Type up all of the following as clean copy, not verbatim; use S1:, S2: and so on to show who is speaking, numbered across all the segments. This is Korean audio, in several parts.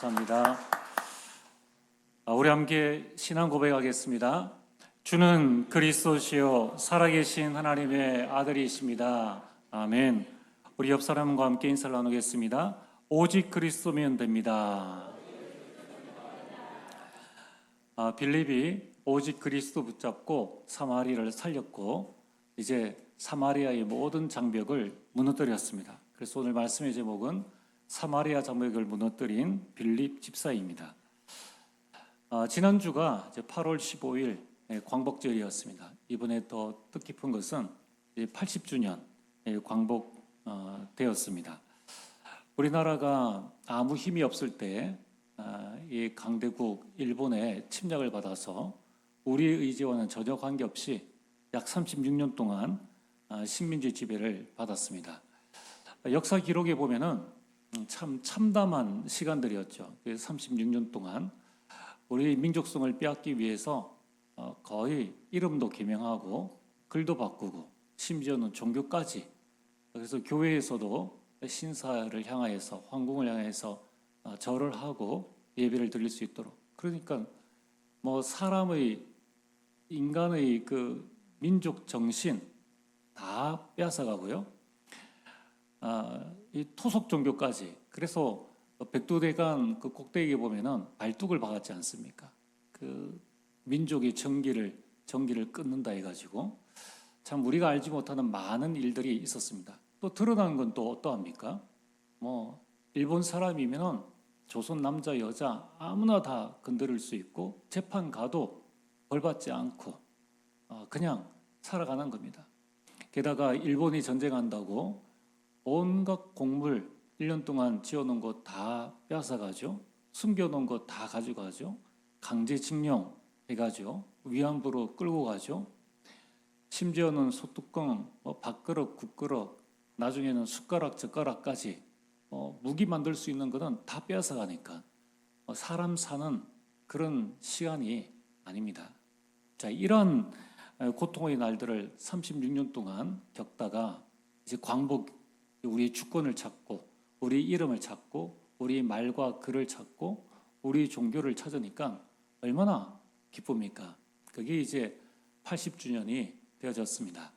S1: 감사합니다. 우리 함께 신앙 고백하겠습니다. 주는 그리스도시요 살아계신 하나님의 아들이십니다. 아멘. 우리 옆 사람과 함께 인사를 나누겠습니다. 오직 그리스도면 됩니다. 빌립이 오직 그리스도 붙잡고 사마리아를 살렸고 이제 사마리아의 모든 장벽을 무너뜨렸습니다. 그래서 오늘 말씀의 제목은 사마리아 장벽을 무너뜨린 빌립 집사입니다. 지난주가 이제 8월 15일 광복절이었습니다. 이번에 더 뜻깊은 것은 80주년 광복되었습니다. 우리나라가 아무 힘이 없을 때 이 강대국 일본의 침략을 받아서 우리의 의지와는 전혀 관계없이 약 36년 동안 식민지 지배를 받았습니다. 역사 기록에 보면은 참 참담한 시간들이었죠. 36년 동안 우리 민족성을 빼앗기 위해서 거의 이름도 개명하고 글도 바꾸고 심지어는 종교까지, 그래서 교회에서도 신사를 향하여서 황궁을 향해서 절을 하고 예배를 드릴 수 있도록, 그러니까 뭐 사람의 인간의 그 민족 정신 다 빼앗아가고요. 이 토속 종교까지. 그래서 백두대간 그 꼭대기에 보면은 발뚝을 박았지 않습니까? 그 민족의 정기를 끊는다 해가지고 참 우리가 알지 못하는 많은 일들이 있었습니다. 또 드러난 건 또 어떠합니까? 뭐 일본 사람이면은 조선 남자 여자 아무나 다 건드릴 수 있고 재판 가도 벌 받지 않고 그냥 살아가는 겁니다. 게다가 일본이 전쟁한다고 온갖 곡물 1년 동안 지어놓은 거 다 빼앗아가죠. 숨겨놓은 거 다 가져가죠. 강제징용 해가죠. 위안부로 끌고 가죠. 심지어는 소뚜껑, 밥그릇, 국그릇, 나중에는 숟가락, 젓가락까지 무기 만들 수 있는 거는 다 빼앗아가니까 사람 사는 그런 시간이 아닙니다. 자, 이런 고통의 날들을 36년 동안 겪다가 이제 광복, 우리의 주권을 찾고 우리 이름을 찾고 우리 말과 글을 찾고 우리 종교를 찾으니까 얼마나 기쁩니까? 그게 이제 80주년이 되어졌습니다.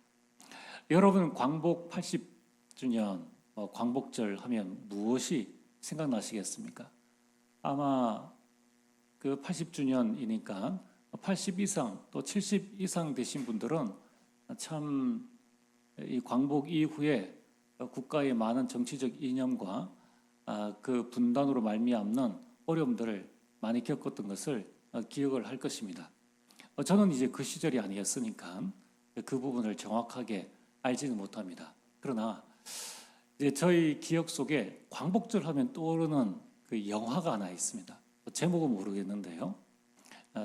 S1: 여러분, 광복 80주년 광복절 하면 무엇이 생각나시겠습니까? 아마 그 80주년이니까 80 이상 또 70 이상 되신 분들은 참 이 광복 이후에 국가의 많은 정치적 이념과 그 분단으로 말미암는 어려움들을 많이 겪었던 것을 기억을 할 것입니다. 저는 이제 그 시절이 아니었으니까 그 부분을 정확하게 알지는 못합니다. 그러나 이제 저희 기억 속에 광복절 하면 떠오르는 그 영화가 하나 있습니다. 제목은 모르겠는데요.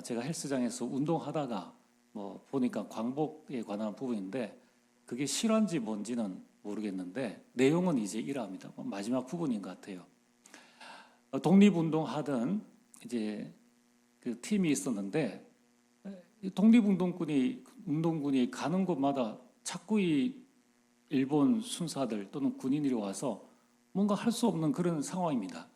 S1: 제가 헬스장에서 운동하다가 뭐 보니까 광복에 관한 부분인데 그게 실화인지 뭔지는 모르겠는데 내용은 이제 이러합니다. 마지막 부분인 것 같아요. 독립운동 하던 이제 그 팀이 있었는데 독립운동군이 가는 곳마다 자꾸 이 일본 순사들 또는 군인들이 와서 뭔가 할 수 없는 그런 상황입니다.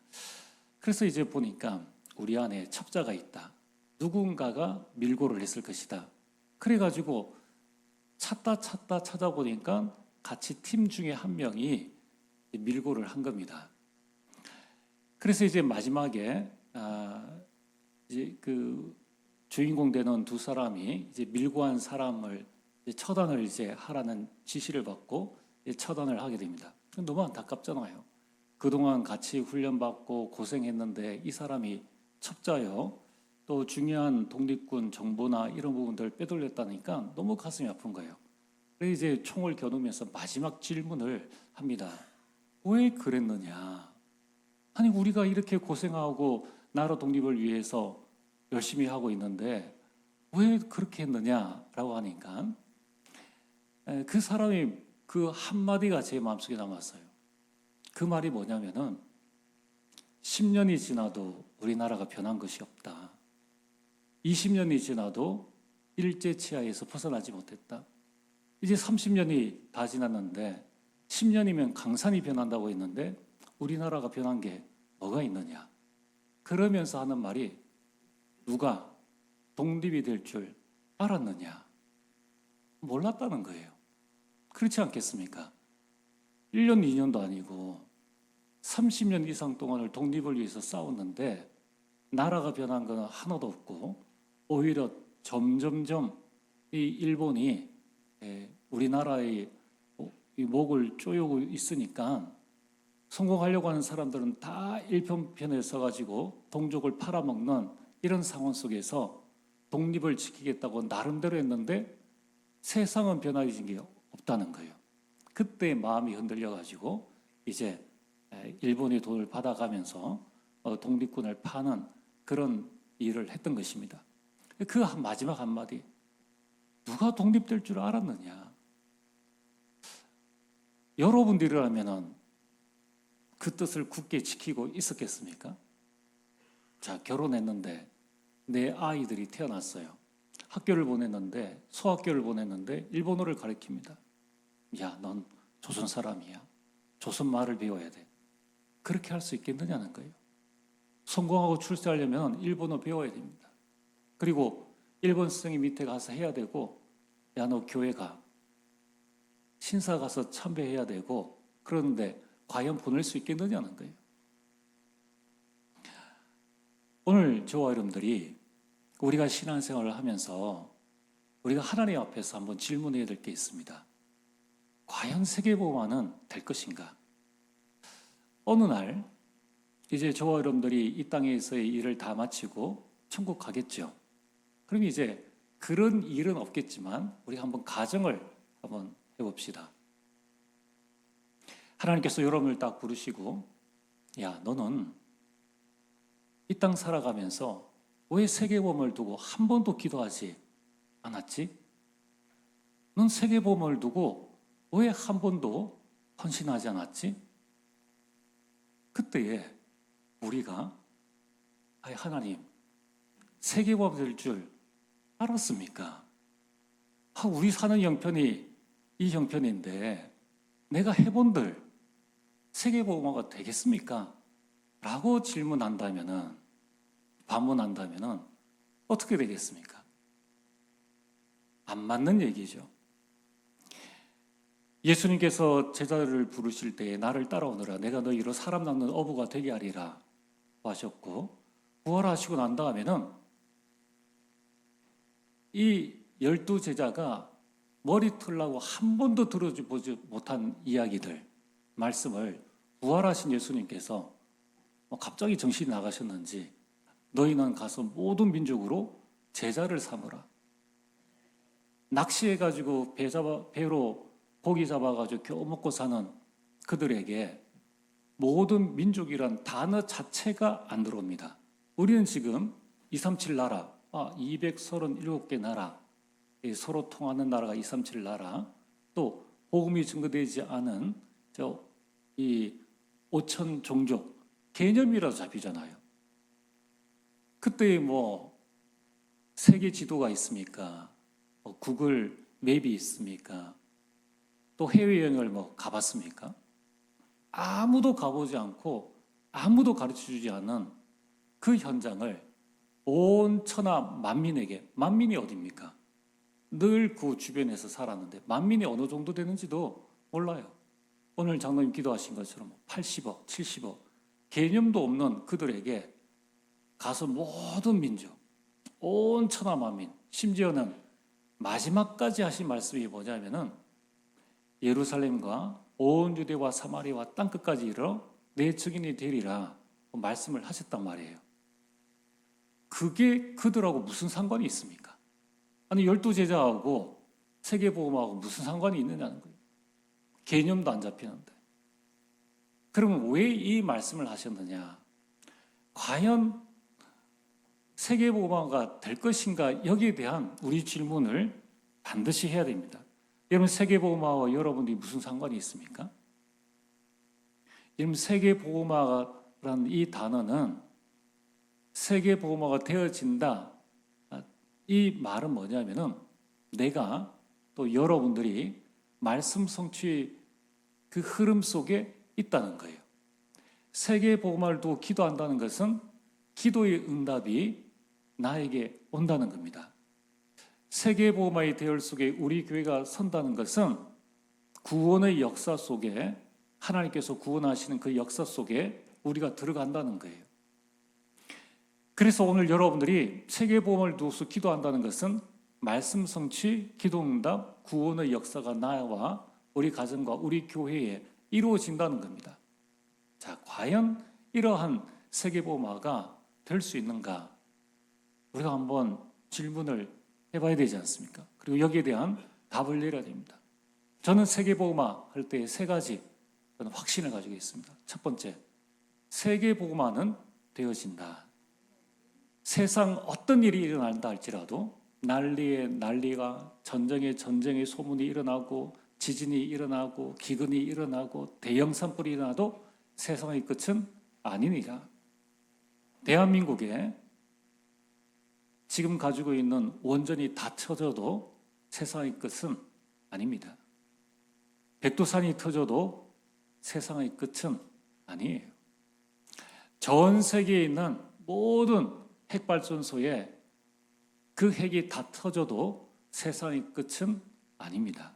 S1: 그래서 이제 보니까 우리 안에 첩자가 있다. 누군가가 밀고를 했을 것이다. 그래가지고 찾다 찾아보니까 같이 팀 중에 한 명이 밀고를 한 겁니다. 그래서 이제 마지막에 이제 그 주인공 되는 두 사람이 이제 밀고한 사람을 이제 처단을 이제 하라는 지시를 받고 이제 처단을 하게 됩니다. 너무 안타깝잖아요. 그동안 같이 훈련받고 고생했는데 이 사람이 첩자요. 또 중요한 독립군 정보나 이런 부분들을 빼돌렸다니까 너무 가슴이 아픈 거예요. 그래서 이제 총을 겨누면서 마지막 질문을 합니다. 왜 그랬느냐? 아니 우리가 이렇게 고생하고 나라 독립을 위해서 열심히 하고 있는데 왜 그렇게 했느냐라고 하니까 그 사람이 그 한마디가 제 마음속에 남았어요. 그 말이 뭐냐면은 10년이 지나도 우리나라가 변한 것이 없다. 20년이 지나도 일제치하에서 벗어나지 못했다. 이제 30년이 다 지났는데 10년이면 강산이 변한다고 했는데 우리나라가 변한 게 뭐가 있느냐? 그러면서 하는 말이 누가 독립이 될 줄 알았느냐? 몰랐다는 거예요. 그렇지 않겠습니까? 1년, 2년도 아니고 30년 이상 동안을 독립을 위해서 싸웠는데 나라가 변한 건 하나도 없고 오히려 점점점 이 일본이 우리나라의 이 목을 조이고 있으니까 성공하려고 하는 사람들은 다 일편편에 서가지고 동족을 팔아먹는 이런 상황 속에서 독립을 지키겠다고 나름대로 했는데 세상은 변화해진 게 없다는 거예요. 그때 마음이 흔들려가지고 이제 일본의 돈을 받아가면서 독립군을 파는 그런 일을 했던 것입니다. 그 마지막 한마디, 누가 독립될 줄 알았느냐? 여러분들이라면 그 뜻을 굳게 지키고 있었겠습니까? 자, 결혼했는데 내 아이들이 태어났어요. 학교를 보냈는데, 소학교를 보냈는데 일본어를 가르칩니다. 야, 넌 조선 사람이야. 조선 말을 배워야 돼. 그렇게 할 수 있겠느냐는 거예요. 성공하고 출세하려면 일본어 배워야 됩니다. 그리고 일본 선생님 밑에 가서 해야 되고, 야, 너 교회 가. 신사 가서 참배해야 되고, 그러는데 과연 보낼 수 있겠느냐는 거예요. 오늘 저와 여러분들이 우리가 신앙생활을 하면서 우리가 하나님 앞에서 한번 질문해야 될 게 있습니다. 과연 세계복음화는 될 것인가? 어느 날 이제 저와 여러분들이 이 땅에서의 일을 다 마치고 천국 가겠죠. 그럼 이제 그런 일은 없겠지만 우리가 한번 가정을 한번 해봅시다. 하나님께서 여러분을 딱 부르시고, 야, 너는 이 땅 살아가면서 왜 세계복음을 두고 한 번도 기도하지 않았지? 넌 세계복음을 두고 왜 한 번도 헌신하지 않았지? 그때에 우리가 하나님, 세계복음 될 줄 알았습니까? 우리 사는 형편이 이 형편인데 내가 해본들 세계복음화가 되겠습니까? 라고 반문한다면은 어떻게 되겠습니까? 안 맞는 얘기죠. 예수님께서 제자들을 부르실 때에 나를 따라오너라, 내가 너희로 사람 낚는 어부가 되게 하리라 하셨고, 부활하시고 난 다음에는 이 12제자가 머리 털라고 한 번도 들어보지 못한 이야기들, 말씀을 부활하신 예수님께서 갑자기 정신이 나가셨는지 너희는 가서 모든 민족으로 제자를 삼으라. 낚시해가지고 배로 고기 잡아가지고 겨우 먹고 사는 그들에게 모든 민족이란 단어 자체가 안 들어옵니다. 우리는 지금 237 나라, 237개 나라, 서로 통하는 나라가 237 나라, 또 복음이 증거되지 않은 이 5천 종족 개념이라도 잡히잖아요. 그때 세계 지도가 있습니까? 구글 맵이 있습니까? 또 해외여행을 가봤습니까? 아무도 가보지 않고 아무도 가르쳐주지 않은 그 현장을 온 천하 만민에게, 만민이 어딥니까? 늘 그 주변에서 살았는데 만민이 어느 정도 되는지도 몰라요. 오늘 장로님 기도하신 것처럼 80억, 70억 개념도 없는 그들에게 가서 모든 민족, 온 천하 만민, 심지어는 마지막까지 하신 말씀이 뭐냐면은 예루살렘과 온 유대와 사마리아와 땅끝까지 이르러 내 증인이 되리라 말씀을 하셨단 말이에요. 그게 그들하고 무슨 상관이 있습니까? 아니 12제자하고 세계복음하고 무슨 상관이 있느냐는 거예요. 개념도 안 잡히는데. 그러면 왜 이 말씀을 하셨느냐? 과연 세계복음화가 될 것인가? 여기에 대한 우리 질문을 반드시 해야 됩니다. 여러분, 세계복음화와 여러분들이 무슨 상관이 있습니까? 여러분, 세계복음화라는 이 단어는 세계복음화가 되어진다, 이 말은 뭐냐면은 내가 또 여러분들이 말씀 성취의 그 흐름 속에 있다는 거예요. 세계복음화를 두고 기도한다는 것은 기도의 응답이 나에게 온다는 겁니다. 세계복음화의 대열 속에 우리 교회가 선다는 것은 구원의 역사 속에, 하나님께서 구원하시는 그 역사 속에 우리가 들어간다는 거예요. 그래서 오늘 여러분들이 세계복음을 두고서 기도한다는 것은 말씀 성취, 기도 응답, 구원의 역사가 나와 우리 가정과 우리 교회에 이루어진다는 겁니다. 자, 과연 이러한 세계복음화가 될 수 있는가? 우리가 한번 질문을 해봐야 되지 않습니까? 그리고 여기에 대한 답을 내려야 됩니다. 저는 세계복음화 할 때 세 가지 저는 확신을 가지고 있습니다. 첫 번째, 세계복음화는 되어진다. 세상 어떤 일이 일어난다 할지라도 난리에 난리가, 전쟁에 전쟁의 소문이 일어나고 지진이 일어나고 기근이 일어나고 대형 산불이 일어나도 세상의 끝은 아니니라. 대한민국에 지금 가지고 있는 원전이 다 터져도 세상의 끝은 아닙니다. 백두산이 터져도 세상의 끝은 아니에요. 전 세계에 있는 모든 핵발전소에 그 핵이 다 터져도 세상의 끝은 아닙니다.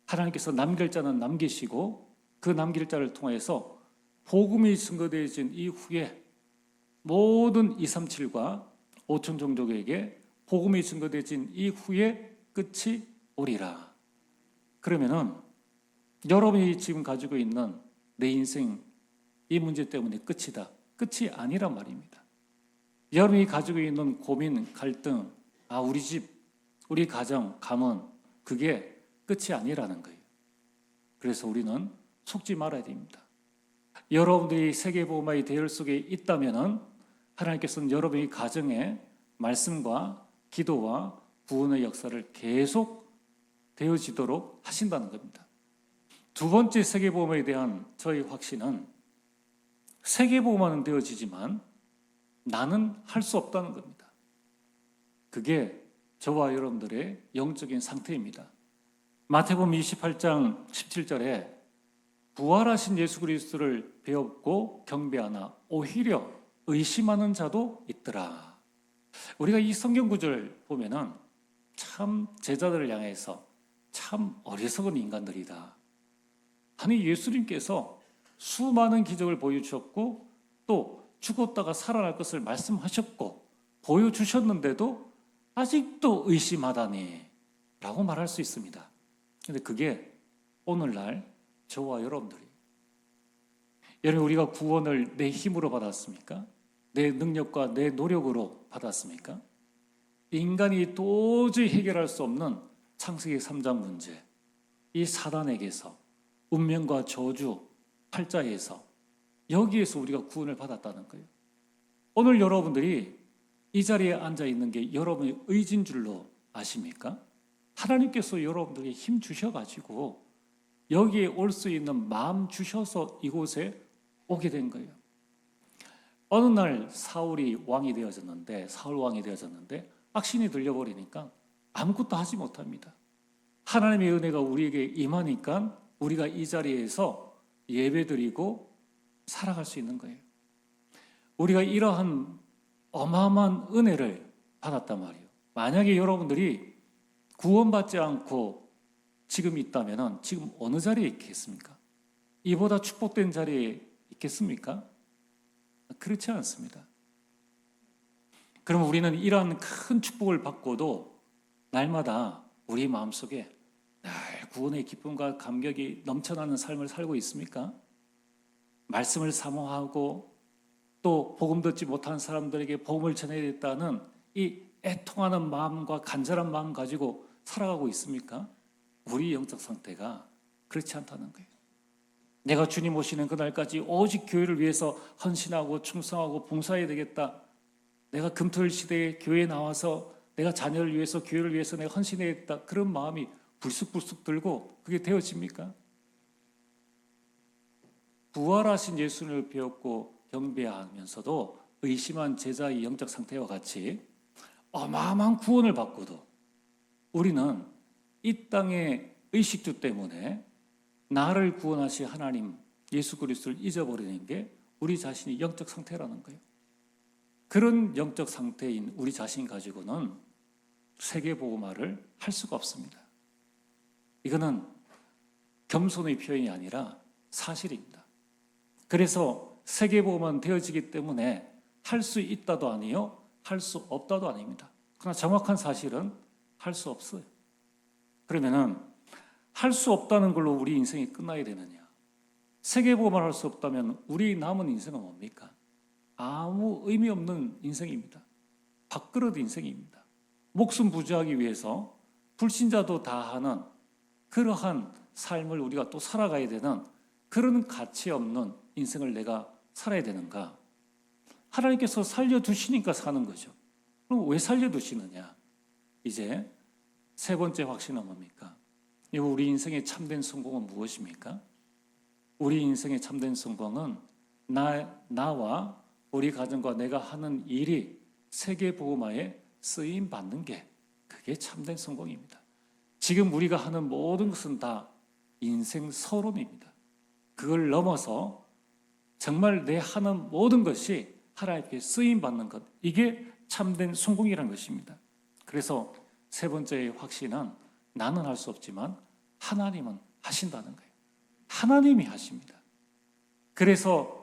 S1: 하나님께서 남길 자는 남기시고 그 남길 자를 통해서 복음이 증거되어진 이후에 모든 237과 5천 종족에게 복음이 증거되어진 이후에 끝이 오리라. 그러면은 여러분이 지금 가지고 있는 내 인생 이 문제 때문에 끝이다. 끝이 아니란 말입니다. 여러분이 가지고 있는 고민, 갈등, 우리 집, 우리 가정, 가문, 그게 끝이 아니라는 거예요. 그래서 우리는 속지 말아야 됩니다. 여러분들이 세계복음화의 대열 속에 있다면은 하나님께서는 여러분의 가정에 말씀과 기도와 구원의 역사를 계속 되어지도록 하신다는 겁니다. 두 번째 세계복음화에 대한 저의 확신은 세계복음화는 되어지지만 나는 할 수 없다는 겁니다. 그게 저와 여러분들의 영적인 상태입니다. 마태복음 28장 17절에 부활하신 예수 그리스도를 배웠고 경배하나 오히려 의심하는 자도 있더라. 우리가 이 성경 구절 보면은 참 제자들을 향해서 참 어리석은 인간들이다. 아니, 예수님께서 수많은 기적을 보여주셨고 또 죽었다가 살아날 것을 말씀하셨고 보여주셨는데도 아직도 의심하다니 라고 말할 수 있습니다. 그런데 그게 오늘날 저와 여러분들이, 여러분, 우리가 구원을 내 힘으로 받았습니까? 내 능력과 내 노력으로 받았습니까? 인간이 도저히 해결할 수 없는 창세기 3장 문제, 이 사단에게서, 운명과 저주, 팔자에서, 여기에서 우리가 구원을 받았다는 거예요. 오늘 여러분들이 이 자리에 앉아 있는 게 여러분의 의지인 줄로 아십니까? 하나님께서 여러분들에게 힘 주셔가지고 여기에 올 수 있는 마음 주셔서 이곳에 오게 된 거예요. 어느 날 사울 왕이 되어졌는데 악신이 들려버리니까 아무것도 하지 못합니다. 하나님의 은혜가 우리에게 임하니까 우리가 이 자리에서 예배드리고 살아갈 수 있는 거예요. 우리가 이러한 어마어마한 은혜를 받았단 말이에요. 만약에 여러분들이 구원받지 않고 지금 있다면 지금 어느 자리에 있겠습니까? 이보다 축복된 자리에 있겠습니까? 그렇지 않습니다. 그럼 우리는 이러한 큰 축복을 받고도 날마다 우리 마음속에 날 구원의 기쁨과 감격이 넘쳐나는 삶을 살고 있습니까? 말씀을 사모하고 또 복음 듣지 못한 사람들에게 복음을 전해야겠다는 이 애통하는 마음과 간절한 마음 가지고 살아가고 있습니까? 우리 영적 상태가 그렇지 않다는 거예요. 내가 주님 오시는 그날까지 오직 교회를 위해서 헌신하고 충성하고 봉사해야 되겠다. 내가 금토일 시대에 교회에 나와서 내가 자녀를 위해서 교회를 위해서 내가 헌신해야겠다. 그런 마음이 불쑥불쑥 들고 그게 되어집니까? 부활하신 예수를 배웠고 경배하면서도 의심한 제자의 영적 상태와 같이 어마어마한 구원을 받고도 우리는 이 땅의 의식주 때문에 나를 구원하신 하나님 예수 그리스도를 잊어버리는 게 우리 자신의 영적 상태라는 거예요. 그런 영적 상태인 우리 자신 가지고는 세계복음화를 할 수가 없습니다. 이거는 겸손의 표현이 아니라 사실입니다. 그래서 세계복음화는 되어지기 때문에 할 수 있다도 아니요, 할 수 없다도 아닙니다. 그러나 정확한 사실은 할 수 없어요. 그러면은 할 수 없다는 걸로 우리 인생이 끝나야 되느냐? 세계복음화를 할 수 없다면 우리 남은 인생은 뭡니까? 아무 의미 없는 인생입니다. 밥그릇 인생입니다. 목숨 부지하기 위해서 불신자도 다 하는 그러한 삶을 우리가 또 살아가야 되는 그런 가치 없는 인생을 내가 살아야 되는가? 하나님께서 살려두시니까 사는 거죠. 그럼 왜 살려두시느냐? 이제 세 번째 확신은 뭡니까? 이거 우리 인생의 참된 성공은 무엇입니까? 우리 인생의 참된 성공은 나와 우리 가정과 내가 하는 일이 세계복음화에 쓰임 받는 게 그게 참된 성공입니다. 지금 우리가 하는 모든 것은 다 인생 서론입니다. 그걸 넘어서 정말 내 하는 모든 것이 하나님께 쓰임 받는 것, 이게 참된 성공이라는 것입니다. 그래서 세 번째의 확신은 나는 할 수 없지만 하나님은 하신다는 거예요. 하나님이 하십니다. 그래서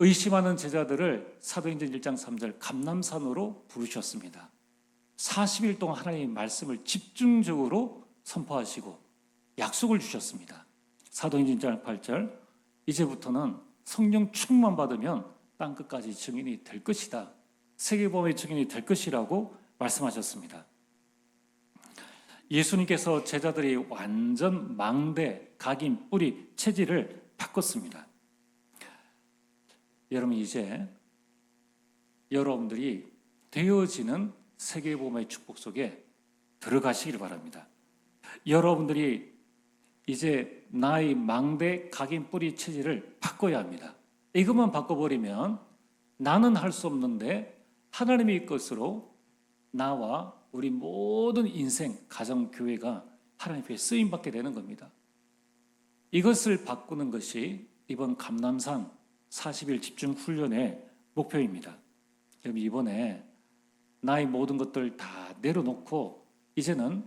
S1: 의심하는 제자들을 사도행전 1장 3절 감람산으로 부르셨습니다. 40일 동안 하나님의 말씀을 집중적으로 선포하시고 약속을 주셨습니다. 사도행전 1장 8절 이제부터는 성령 충만 받으면 땅끝까지 증인이 될 것이다. 세계복음의 증인이 될 것이라고 말씀하셨습니다. 예수님께서 제자들이 완전 망대, 각인, 뿌리, 체질을 바꿨습니다. 여러분 이제 여러분들이 되어지는 세계복음의 축복 속에 들어가시길 바랍니다. 여러분들이 이제 나의 망대, 각인, 뿌리, 체질을 바꿔야 합니다. 이것만 바꿔버리면 나는 할 수 없는데 하나님의 것으로 나와 우리 모든 인생, 가정, 교회가 하나님께 쓰임받게 되는 겁니다. 이것을 바꾸는 것이 이번 감람산 40일 집중 훈련의 목표입니다. 여러분 이번에 나의 모든 것들 다 내려놓고 이제는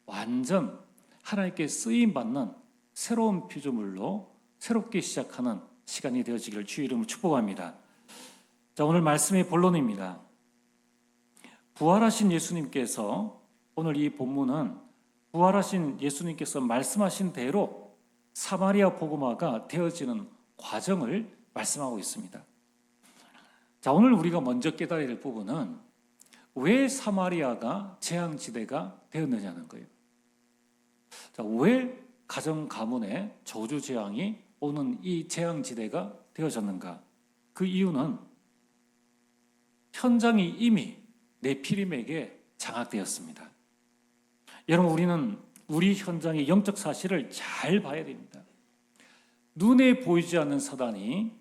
S1: 완전 하나님께 쓰임받는 새로운 피조물로 새롭게 시작하는 시간이 되어지기를 주의 이름으로 축복합니다. 자, 오늘 말씀의 본론입니다. 부활하신 예수님께서 오늘 이 본문은 부활하신 예수님께서 말씀하신 대로 사마리아 복음화가 되어지는 과정을 말씀하고 있습니다. 자, 오늘 우리가 먼저 깨달아야 될 부분은 왜 사마리아가 재앙지대가 되었느냐는 거예요. 자, 왜 가정 가문에 저주 재앙이 오는 이 재앙지대가 되어졌는가? 그 이유는 현장이 이미 네피림에게 장악되었습니다. 여러분 우리는 우리 현장의 영적 사실을 잘 봐야 됩니다. 눈에 보이지 않는 사단이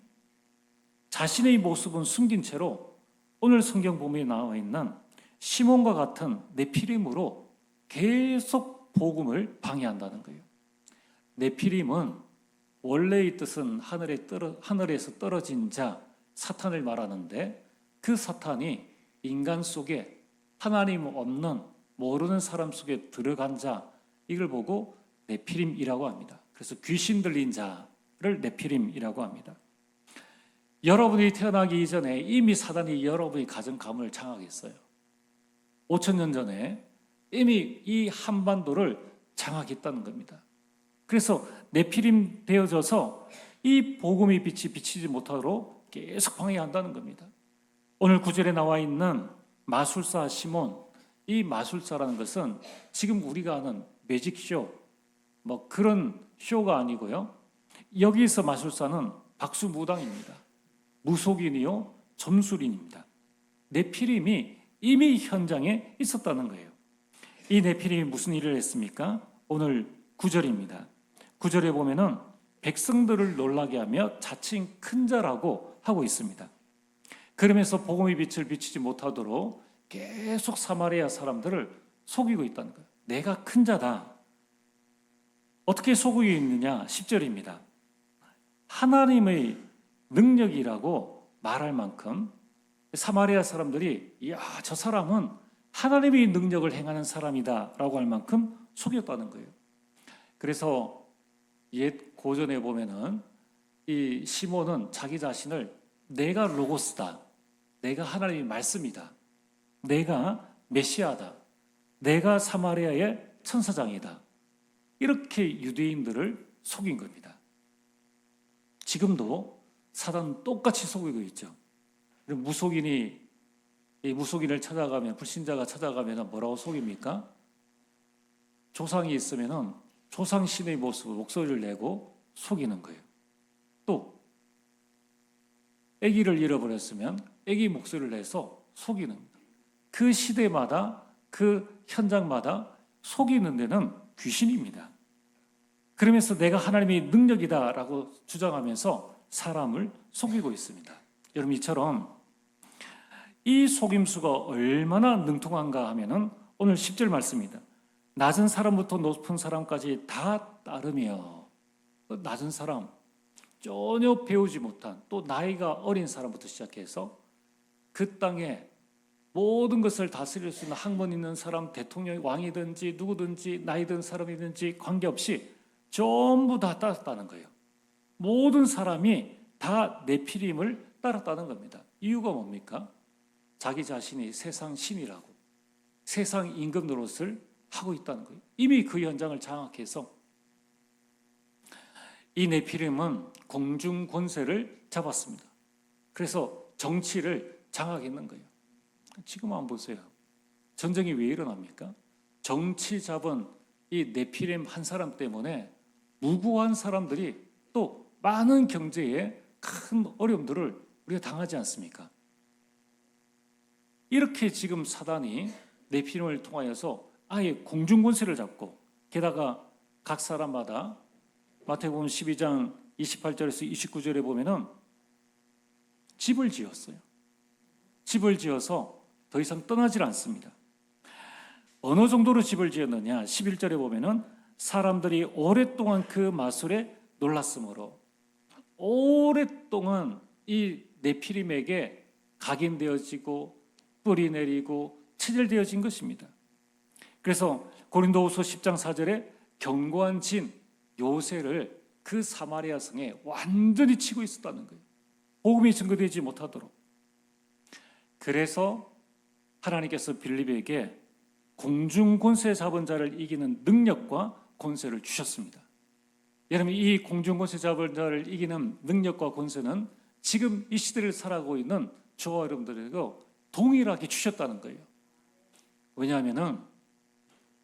S1: 자신의 모습은 숨긴 채로 오늘 성경 본문에 나와 있는 시몬과 같은 네피림으로 계속 복음을 방해한다는 거예요. 네피림은 원래의 뜻은 하늘에서 떨어진 자, 사탄을 말하는데 그 사탄이 인간 속에 하나님 없는 모르는 사람 속에 들어간 자, 이걸 보고 네피림이라고 합니다. 그래서 귀신 들린 자를 네피림이라고 합니다. 여러분이 태어나기 이전에 이미 사단이 여러분의 가정 가문을 장악했어요. 5,000년 전에 이미 이 한반도를 장악했다는 겁니다. 그래서 네피림 되어져서 이 복음의 빛이 비치지 못하도록 계속 방해한다는 겁니다. 오늘 구절에 나와 있는 마술사 시몬, 이 마술사라는 것은 지금 우리가 아는 매직쇼, 뭐 그런 쇼가 아니고요. 여기서 마술사는 박수무당입니다. 무속인이요, 점술인입니다. 네피림이 이미 현장에 있었다는 거예요. 이 네피림이 무슨 일을 했습니까? 오늘 9절입니다. 9절에 보면은 백성들을 놀라게 하며 자칭 큰 자라고 하고 있습니다. 그러면서 복음의 빛을 비치지 못하도록 계속 사마리아 사람들을 속이고 있다는 거예요. 내가 큰 자다. 어떻게 속이고 있느냐? 10절입니다. 하나님의 능력이라고 말할 만큼 사마리아 사람들이 이야, 저 사람은 하나님의 능력을 행하는 사람이다라고 할 만큼 속였다는 거예요. 그래서 옛 고전에 보면은 이 시몬은 자기 자신을 내가 로고스다, 내가 하나님의 말씀이다, 내가 메시아다, 내가 사마리아의 천사장이다, 이렇게 유대인들을 속인 겁니다. 지금도 사단은 똑같이 속이고 있죠. 무속인을 찾아가면, 불신자가 찾아가면 뭐라고 속입니까? 조상이 있으면 조상 신의 모습, 목소리를 내고 속이는 거예요. 또 아기를 잃어버렸으면 아기 목소리를 내서 속이는 거예요. 그 시대마다, 그 현장마다 속이는 데는 귀신입니다. 그러면서 내가 하나님의 능력이다라고 주장하면서 사람을 속이고 있습니다. 여러분, 이처럼 이 속임수가 얼마나 능통한가 하면은 오늘 10절 말씀입니다. 낮은 사람부터 높은 사람까지 다 따르며, 낮은 사람, 전혀 배우지 못한, 또 나이가 어린 사람부터 시작해서 그 땅에 모든 것을 다스릴 수 있는 학問있는 사람, 대통령이 왕이든지 누구든지 나이 든 사람이든지 관계없이 전부 다 따랐다는 거예요. 모든 사람이 다 네피림을 따랐다는 겁니다. 이유가 뭡니까? 자기 자신이 세상 신이라고, 세상 임금 노릇을 하고 있다는 거예요. 이미 그 현장을 장악해서 이 네피림은 공중 권세를 잡았습니다. 그래서 정치를 장악했는 거예요. 지금 한번 보세요. 전쟁이 왜 일어납니까? 정치 잡은 이 네피림 한 사람 때문에 무고한 사람들이 또 많은 경제에 큰 어려움들을 우리가 당하지 않습니까? 이렇게 지금 사단이 네피림을 통하여서 아예 공중 권세를 잡고, 게다가 각 사람마다 마태복음 12장 28절에서 29절에 보면은 집을 지었어요. 집을 지어서 더 이상 떠나질 않습니다. 어느 정도로 집을 지었느냐? 11절에 보면은 사람들이 오랫동안 그 마술에 놀랐으므로, 오랫동안 이 네피림에게 각인되어지고 뿌리 내리고 체질되어진 것입니다. 그래서 고린도후서 10장 4절에 견고한 진 요새를 그 사마리아 성에 완전히 치고 있었다는 거예요. 복음이 증거되지 못하도록. 그래서 하나님께서 빌립에게 공중 권세 잡은 자를 이기는 능력과 권세를 주셨습니다. 여러분, 이 공중 권세 잡은 자를 이기는 능력과 권세는 지금 이 시대를 살아가고 있는 저와 여러분들에게도 동일하게 주셨다는 거예요. 왜냐하면은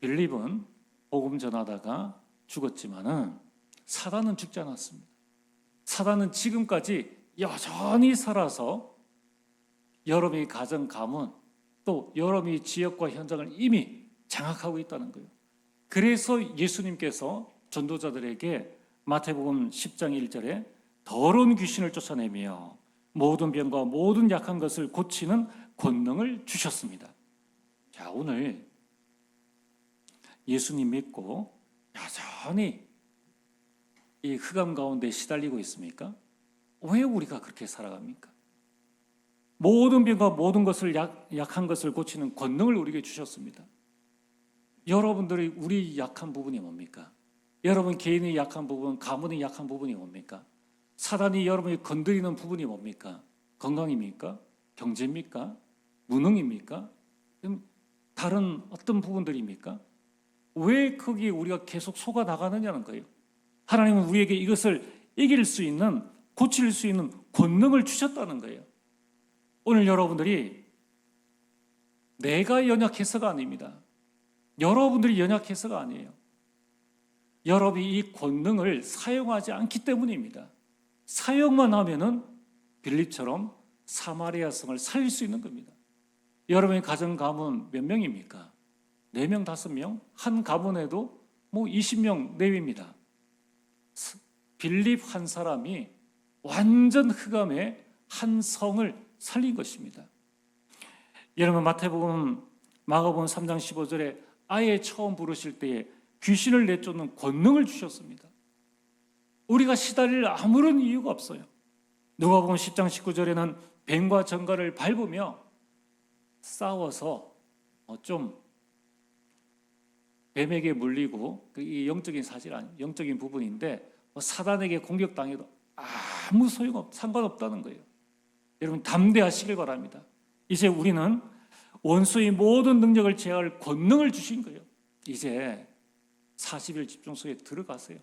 S1: 빌립은 복음 전하다가 죽었지만은 사단은 죽지 않았습니다. 사단은 지금까지 여전히 살아서 여러분의 가정, 가문, 또 여러분의 지역과 현장을 이미 장악하고 있다는 거예요. 그래서 예수님께서 전도자들에게 마태복음 10장 1절에 더러운 귀신을 쫓아내며 모든 병과 모든 약한 것을 고치는 권능을 주셨습니다. 자, 오늘 예수님 믿고 여전히 이 흑암 가운데 시달리고 있습니까? 왜 우리가 그렇게 살아갑니까? 모든 병과 모든 것을 약한 것을 고치는 권능을 우리에게 주셨습니다. 여러분들이 우리 약한 부분이 뭡니까? 여러분 개인의 약한 부분, 가문의 약한 부분이 뭡니까? 사단이 여러분이 건드리는 부분이 뭡니까? 건강입니까? 경제입니까? 무능입니까? 다른 어떤 부분들입니까? 왜 거기에 우리가 계속 속아 나가느냐는 거예요. 하나님은 우리에게 이것을 이길 수 있는, 고칠 수 있는 권능을 주셨다는 거예요. 오늘 여러분들이 내가 연약해서가 아닙니다. 여러분들이 연약해서가 아니에요. 여러분이 이 권능을 사용하지 않기 때문입니다. 사용만 하면은 빌립처럼 사마리아 성을 살릴 수 있는 겁니다. 여러분의 가정 가문 몇 명입니까? 4명, 5명? 한 가문에도 20명 내외입니다. 빌립 한 사람이 완전 흑암의 한 성을 살린 것입니다. 여러분, 마태복음, 마가복음 3장 15절에 아예 처음 부르실 때에 귀신을 내쫓는 권능을 주셨습니다. 우리가 시달릴 아무런 이유가 없어요. 누가복음 10장 19절에는 뱀과 정갈을 밟으며 싸워서 좀 뱀에게 물리고, 이 영적인 사실 아니 영적인 부분인데 사단에게 공격당해도 아무 상관없다는 거예요. 여러분 담대하시길 바랍니다. 이제 우리는 원수의 모든 능력을 제어할 권능을 주신 거예요. 이제 40일 집중소에 들어가세요.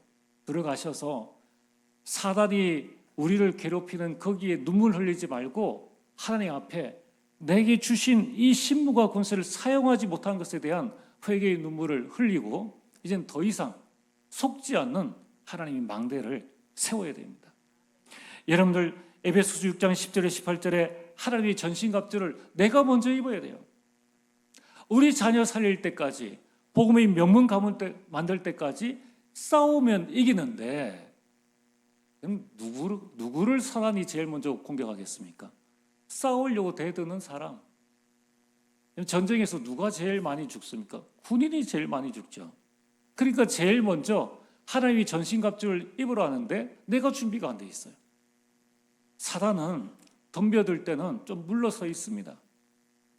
S1: 들어가셔서 사단이 우리를 괴롭히는 거기에 눈물 흘리지 말고 하나님 앞에 내게 주신 이 신무과 권세를 사용하지 못한 것에 대한 회개의 눈물을 흘리고 이제는 더 이상 속지 않는 하나님의 망대를 세워야 됩니다. 여러분들 에베소서 6장 10절에 18절에 하나님의 전신갑주를 내가 먼저 입어야 돼요. 우리 자녀 살릴 때까지, 복음의 명문 가문 만들 때까지 싸우면 이기는데 그럼 누구를 사단이 제일 먼저 공격하겠습니까? 싸우려고 대드는 사람. 전쟁에서 누가 제일 많이 죽습니까? 군인이 제일 많이 죽죠. 그러니까 제일 먼저 하나님이 전신갑주를 입으러 하는데 내가 준비가 안 돼 있어요. 사단은 덤벼들 때는 좀 물러서 있습니다.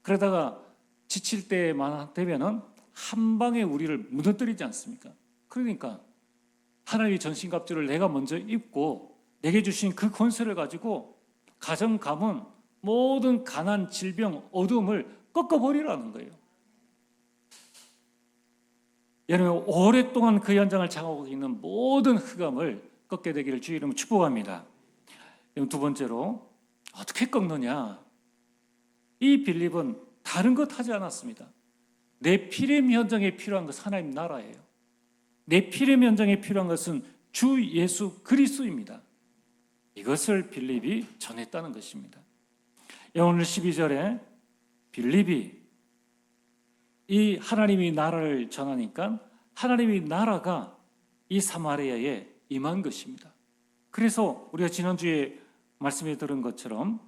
S1: 그러다가 지칠 때만 되면은 한 방에 우리를 무너뜨리지 않습니까? 그러니까 하나님의 전신갑주를 내가 먼저 입고 내게 주신 그 권세를 가지고 가정, 가문, 모든 가난, 질병, 어둠을 꺾어버리라는 거예요. 여러분 오랫동안 그 현장을 장악하고 있는 모든 흑암을 꺾게 되기를 주의 이름으로 축복합니다. 두 번째로 어떻게 꺾느냐? 이 빌립은 다른 것 하지 않았습니다. 네피렘 현장에 필요한 것은 하나님 나라예요. 네피렘 현장에 필요한 것은 주 예수 그리스도입니다. 이것을 빌립이 전했다는 것입니다. 오늘 12절에 빌립이 이 하나님의 나라를 전하니까 하나님의 나라가 이 사마리아에 임한 것입니다. 그래서 우리가 지난주에 말씀에 들은 것처럼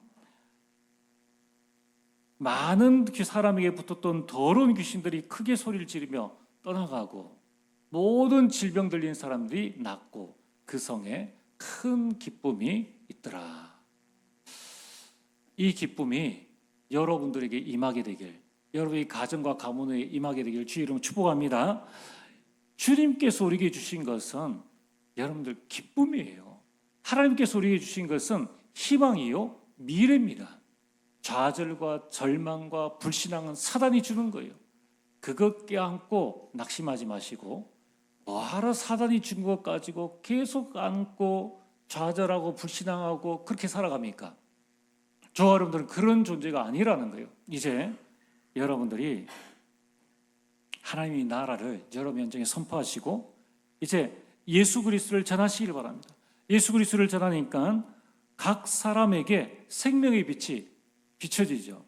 S1: 많은 사람에게 붙었던 더러운 귀신들이 크게 소리를 지르며 떠나가고 모든 질병 들린 사람들이 낫고 그 성에 큰 기쁨이 있더라. 이 기쁨이 여러분들에게 임하게 되길, 여러분의 가정과 가문에 임하게 되길 주의 이름으로 축복합니다. 주님께서 우리에게 주신 것은 여러분들 기쁨이에요. 하나님께서 우리에게 주신 것은 희망이요 미래입니다. 좌절과 절망과 불신앙은 사단이 주는 거예요. 그것 껴안고 낙심하지 마시고 뭐하러 사단이 준 것 가지고 계속 안고 좌절하고 불신앙하고 그렇게 살아갑니까? 저와 여러분들은 그런 존재가 아니라는 거예요. 이제 여러분들이 하나님의 나라를 여러분 현장에 선포하시고 이제 예수 그리스도를 전하시길 바랍니다. 예수 그리스도를 전하니까 각 사람에게 생명의 빛이 비춰지죠.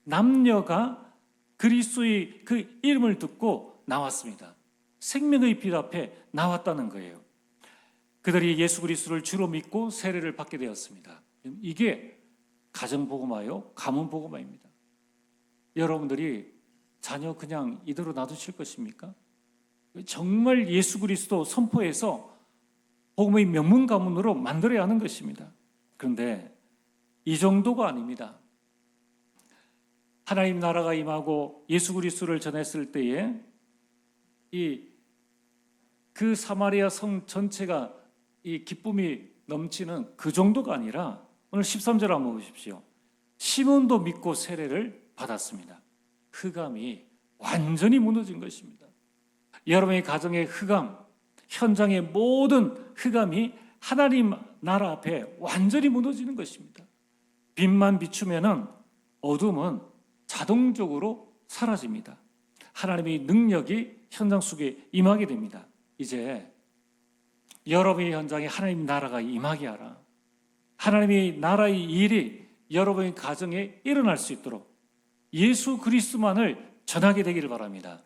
S1: 남녀가 그리스도의 그 이름을 듣고 나왔습니다. 생명의 빛 앞에 나왔다는 거예요. 그들이 예수 그리스도를 주로 믿고 세례를 받게 되었습니다. 이게 가정복음화요, 가문복음화입니다. 여러분들이 자녀 그냥 이대로 놔두실 것입니까? 정말 예수 그리스도 선포해서 복음의 명문 가문으로 만들어야 하는 것입니다. 그런데 이 정도가 아닙니다. 하나님 나라가 임하고 예수 그리스도를 전했을 때에 그 사마리아 성 전체가 이 기쁨이 넘치는 그 정도가 아니라 오늘 13절 한번 보십시오. 시몬도 믿고 세례를 받았습니다. 흑암이 완전히 무너진 것입니다. 여러분의 가정의 흑암, 현장의 모든 흑암이 하나님 나라 앞에 완전히 무너지는 것입니다. 빛만 비추면은 어둠은 자동적으로 사라집니다. 하나님의 능력이 현장 속에 임하게 됩니다. 이제 여러분의 현장에 하나님 나라가 임하게 하라. 하나님의 나라의 일이 여러분의 가정에 일어날 수 있도록 예수 그리스도만을 전하게 되기를 바랍니다.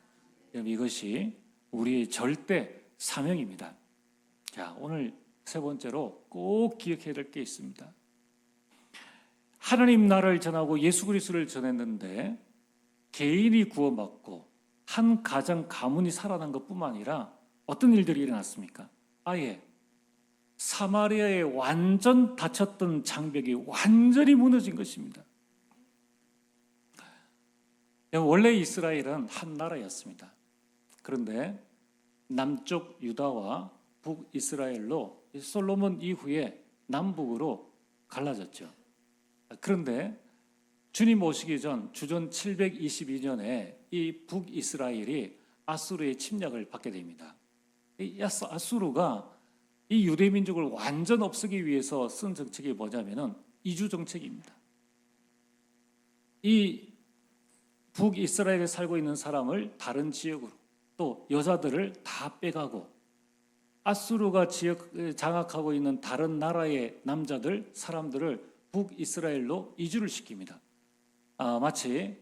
S1: 이것이 우리의 절대 사명입니다. 자, 오늘 세 번째로 꼭 기억해야 될 게 있습니다. 하나님 나라를 전하고 예수 그리스도를 전했는데 개인이 구원받고 한 가정 가문이 살아난 것뿐만 아니라 어떤 일들이 일어났습니까? 아예 사마리아에 완전 닫혔던 장벽이 완전히 무너진 것입니다. 원래 이스라엘은 한 나라였습니다. 그런데 남쪽 유다와 북이스라엘로 솔로몬 이후에 남북으로 갈라졌죠. 그런데 주님 오시기 전 주전 722년에 이 북이스라엘이 아수르의 침략을 받게 됩니다. 이 아수르가 이 유대 민족을 완전 없애기 위해서 쓴 정책이 뭐냐면은 이주 정책입니다. 이 북이스라엘에 살고 있는 사람을 다른 지역으로, 또 여자들을 다 빼가고 아수르가 장악하고 있는 다른 나라의 남자들, 사람들을 북이스라엘로 이주를 시킵니다. 마치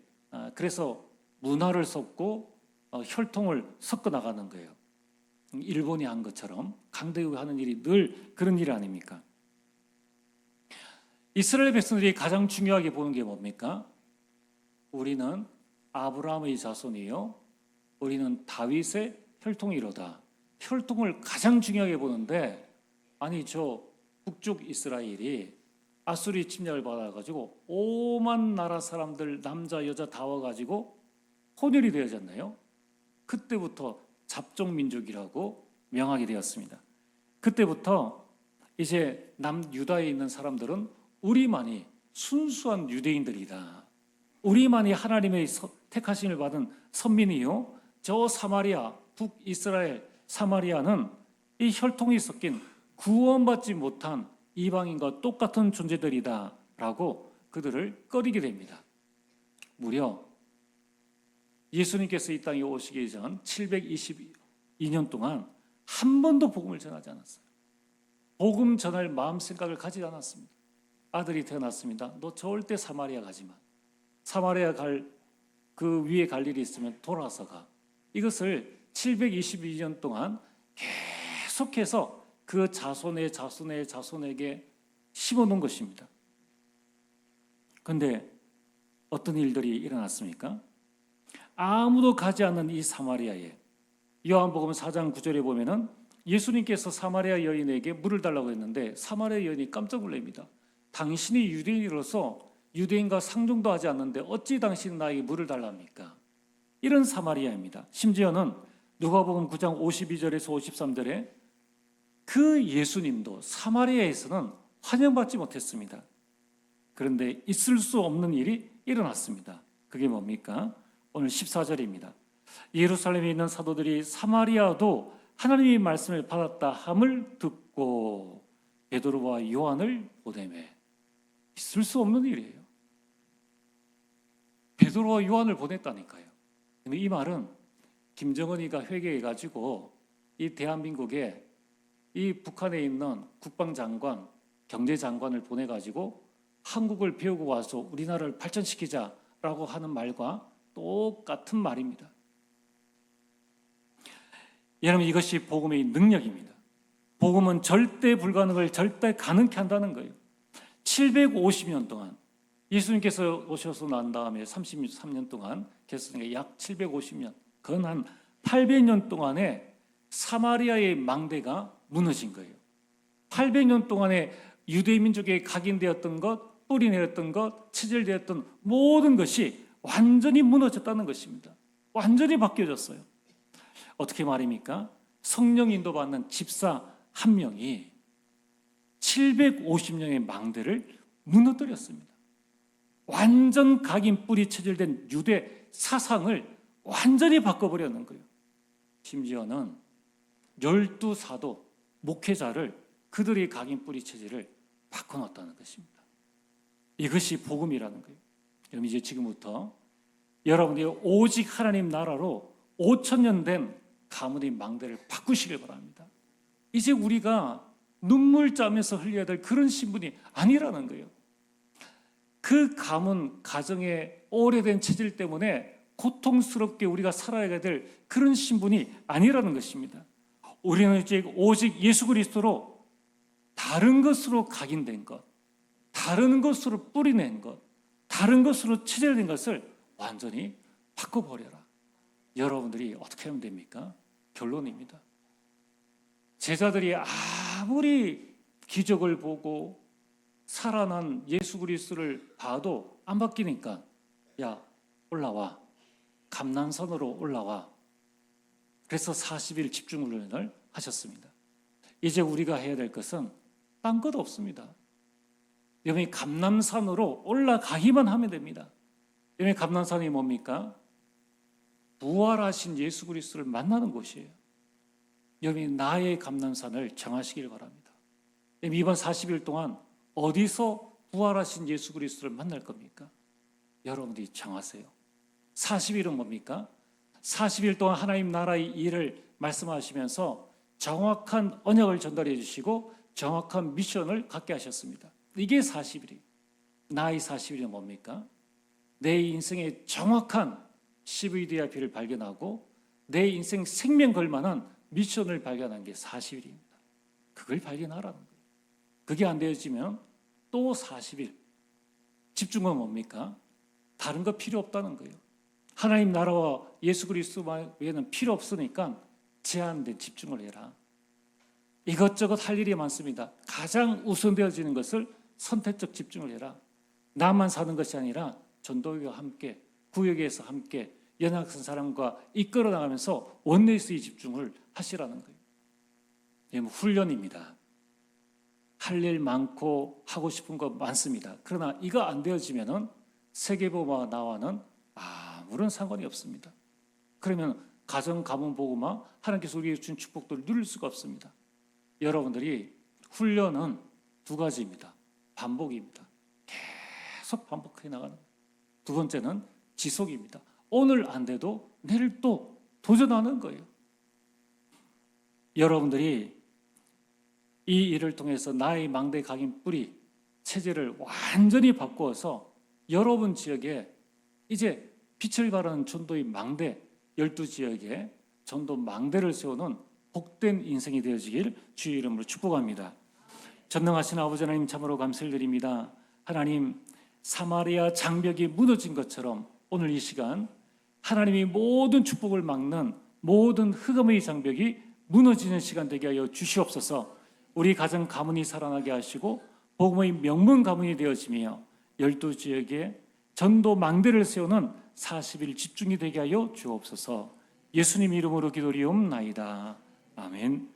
S1: 그래서 문화를 섞고 혈통을 섞어 나가는 거예요. 일본이 한 것처럼 강대국이 하는 일이 늘 그런 일 아닙니까? 이스라엘 백성들이 가장 중요하게 보는 게 뭡니까? 우리는 아브라함의 자손이요, 우리는 다윗의 혈통이로다. 혈통을 가장 중요하게 보는데, 아니 저 북쪽 이스라엘이 아수리 침략을 받아가지고 오만 나라 사람들 남자 여자 다 와가지고 혼혈이 되어졌나요? 그때부터 잡종민족이라고 명하게 되었습니다. 그때부터 이제 남유다에 있는 사람들은 우리만이 순수한 유대인들이다. 우리만이 하나님의 택하심을 받은 선민이요, 저 사마리아, 북이스라엘 사마리아는 이 혈통이 섞인 구원받지 못한 이방인과 똑같은 존재들이다 라고 그들을 꺼리게 됩니다. 무려 예수님께서 이 땅에 오시기 전 722년 동안 한 번도 복음을 전하지 않았어요. 복음 전할 마음 생각을 가지지 않았습니다. 아들이 태어났습니다. 너 절대 사마리아 가지 마. 사마리아 그 위에 갈 일이 있으면 돌아서 가. 이것을 722년 동안 계속해서 그 자손의 자손에게 심어놓은 것입니다. 그런데 어떤 일들이 일어났습니까? 아무도 가지 않는 이 사마리아에, 요한복음 4장 9절에 보면은 예수님께서 사마리아 여인에게 물을 달라고 했는데 사마리아 여인이 깜짝 놀랍니다. 당신이 유대인으로서 유대인과 상종도 하지 않는데 어찌 당신은 나에게 물을 달랍니까? 이런 사마리아입니다. 심지어는 누가복음 9장 52절에서 53절에 그 예수님도 사마리아에서는 환영받지 못했습니다. 그런데 있을 수 없는 일이 일어났습니다. 그게 뭡니까? 오늘 14절입니다. 예루살렘에 있는 사도들이 사마리아도 하나님의 말씀을 받았다 함을 듣고 베드로와 요한을 보내매. 있을 수 없는 일이에요. 베드로와 요한을 보냈다니까요. 근데 이 말은 김정은이가 회개해가지고 이 대한민국에 이 북한에 있는 국방장관, 경제장관을 보내가지고 한국을 배우고 와서 우리나라를 발전시키자라고 하는 말과 똑같은 말입니다. 여러분, 이것이 복음의 능력입니다. 복음은 절대 불가능을 절대 가능케 한다는 거예요. 750년 동안 예수님께서 오셔서 난 다음에 33년 동안 계속해서 약 750년, 건 한 800년 동안에 사마리아의 망대가 무너진 거예요. 800년 동안에 유대 민족에 각인되었던 것, 뿌리내렸던 것, 체질되었던 모든 것이 완전히 무너졌다는 것입니다. 완전히 바뀌어졌어요. 어떻게 말입니까? 성령 인도받는 집사 한 명이 750년의 망대를 무너뜨렸습니다. 완전 각인 뿌리 체질된 유대 사상을 완전히 바꿔버렸는 거예요. 심지어는 12사도 목회자를 그들의 각인 뿌리 체질을 바꿔놨다는 것입니다. 이것이 복음이라는 거예요. 그럼 이제 지금부터 여러분이 오직 하나님 나라로 5,000년 된 가문의 망대를 바꾸시길 바랍니다. 이제 우리가 눈물 짜면서 흘려야 될 그런 신분이 아니라는 거예요. 그 가문 가정의 오래된 체질 때문에 고통스럽게 우리가 살아야 될 그런 신분이 아니라는 것입니다. 우리는 이제 오직 예수 그리스도로 다른 것으로 각인된 것, 다른 것으로 뿌리낸 것, 다른 것으로 체질된 것을 완전히 바꿔버려라. 여러분들이 어떻게 하면 됩니까? 결론입니다. 제자들이 아무리 기적을 보고 살아난 예수 그리스도를 봐도 안 바뀌니까 야 올라와, 감난산으로 올라와. 그래서 40일 집중훈련을 하셨습니다. 이제 우리가 해야 될 것은 딴 것 없습니다. 여러분이 감난산으로 올라가기만 하면 됩니다. 여러분이 감난산이 뭡니까? 부활하신 예수 그리스도를 만나는 곳이에요. 여러분이 나의 감난산을 정하시길 바랍니다. 이번 40일 동안 어디서 부활하신 예수 그리스도를 만날 겁니까? 여러분들이 정하세요. 40일은 뭡니까? 40일 동안 하나님 나라의 일을 말씀하시면서 정확한 언약을 전달해 주시고 정확한 미션을 갖게 하셨습니다. 이게 40일이에요. 나의 40일은 뭡니까? 내 인생의 정확한 CVDIP를 발견하고 내 인생 생명 걸만한 미션을 발견한 게 40일입니다. 그걸 발견하라는 거예요. 그게 안 되어지면 또 40일. 집중은 뭡니까? 다른 거 필요 없다는 거예요. 하나님 나라와 예수 그리스도 외에는 필요 없으니까 제한된 집중을 해라. 이것저것 할 일이 많습니다. 가장 우선되어지는 것을 선택적 집중을 해라. 나만 사는 것이 아니라 전도회와 함께, 구역에서 함께 연약한 사람과 이끌어 나가면서 원내에서의 집중을 하시라는 거예요. 이게 훈련입니다. 할 일 많고 하고 싶은 거 많습니다. 그러나 이거 안 되어지면은 세계보고마 나와는 아무런 상관이 없습니다. 그러면 가정 가문 보고마 하나님께서 우리에게 준 축복들을 누릴 수가 없습니다. 여러분들이 훈련은 두 가지입니다. 반복입니다. 계속 반복해 나가는. 두 번째는 지속입니다. 오늘 안 돼도 내일 또 도전하는 거예요. 여러분들이 이 일을 통해서 나의 망대 각인 뿌리 체제를 완전히 바꾸어서 여러분 지역에 이제 빛을 발하는 전도의 망대 12지역에 전도 망대를 세우는 복된 인생이 되어지길 주의 이름으로 축복합니다. 전능하신 아버지 하나님 참으로 감사를 드립니다. 하나님, 사마리아 장벽이 무너진 것처럼 오늘 이 시간 하나님이 모든 축복을 막는 모든 흑암의 장벽이 무너지는 시간 되게 하여 주시옵소서. 우리 가정 가문이 살아나게 하시고 복음의 명문 가문이 되어지며 12지역에 전도 망대를 세우는 40일 집중이 되게 하여 주옵소서. 예수님 이름으로 기도리옵나이다. 아멘.